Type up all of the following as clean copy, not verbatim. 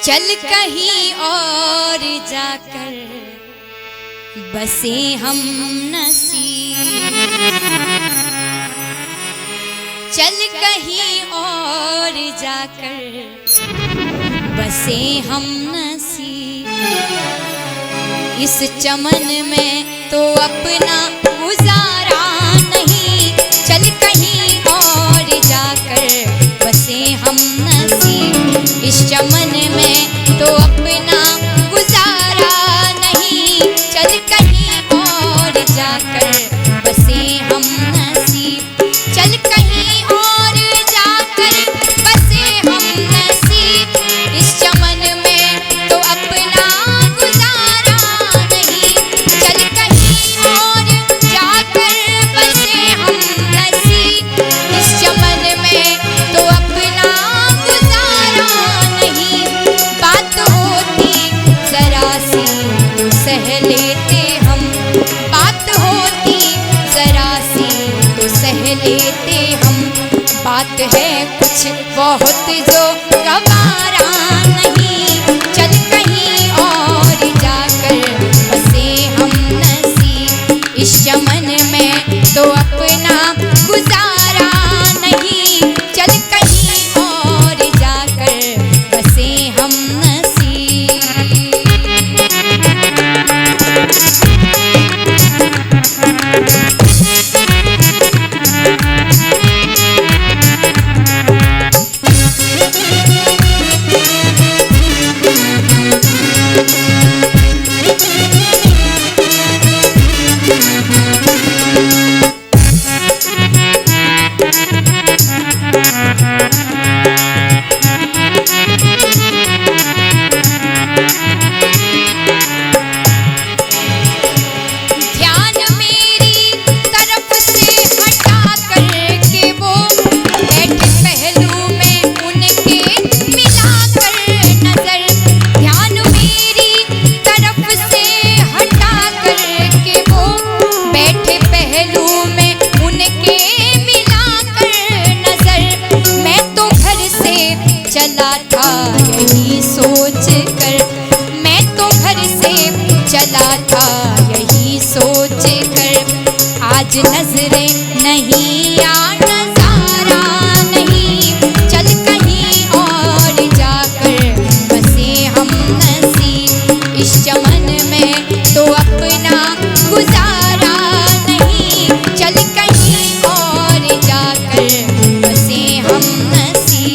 चल कहीं और जाकर बसे हम नसीब, चल कहीं और जाकर बसे हम नसीब। इस चमन में तो अपना गुजारा नहीं, चल कहीं और जाकर बसे हम नसीब। इस चमन में तो अपना गुजारा नहीं, चल कहीं और जाकर बसे हम नसीब। चल कहीं और जाकर बसे हम नसीब। इस चमन में तो अपना गुजारा नहीं, चल कहीं और जाकर बसे हम नसीब। इस चमन में तो अपना गुजारा नहीं। बात होती जरा सी तो सह लेते हम, बात होती जरा सी तो सह लेते हम। बात है कुछ बहुत जो गवारा नहीं, चल कहीं और जाकर बसे हम नसीब। इस चमन में तो अपना गुजारा नहीं, चल कहीं और जाकर बसे हम नसीब। चला था यही सोच कर, मैं तो घर से चला था यही सोच कर। आज नजरें नहीं आ नजारा नहीं, चल कहीं और जाकर बसे हम नसीब। इस चमन में तो अपना गुजारा नहीं, चल कहीं और जाकर बसे हम नसीब।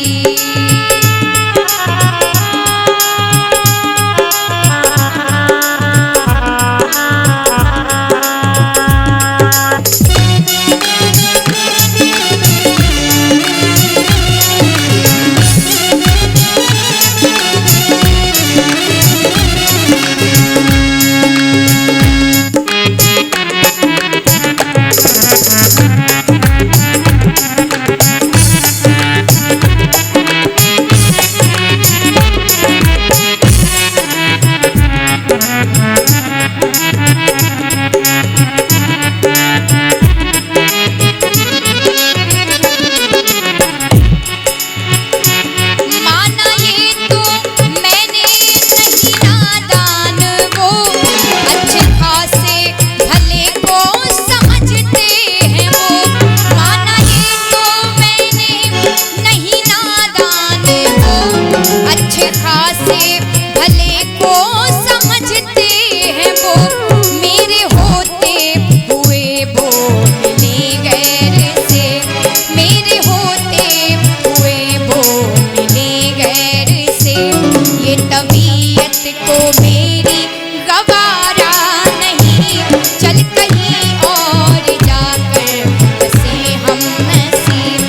तबीयत को मेरी गवारा नहीं, चल कहीं और जाकर बसे हम नसीब।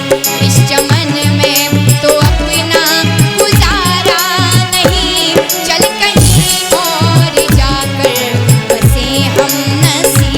इस चमन में तो अपना गुजारा नहीं, चल कहीं और जाकर बसे हम नसीब।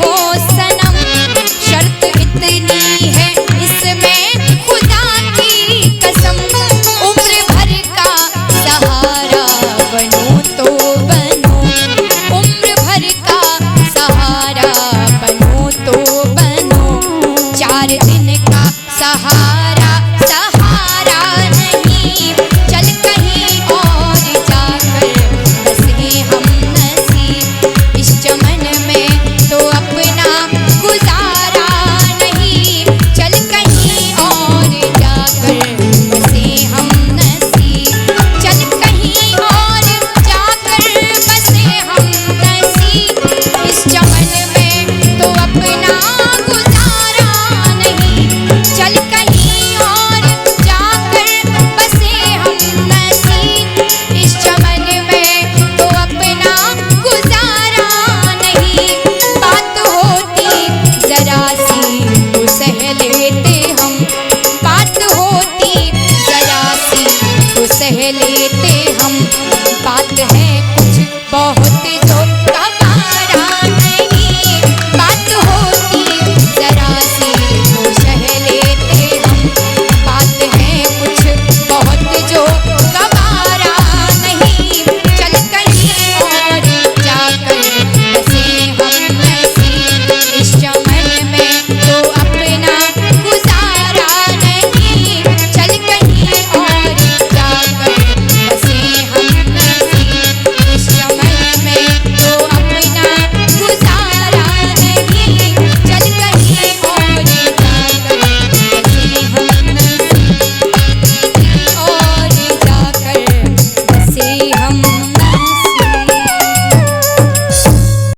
हो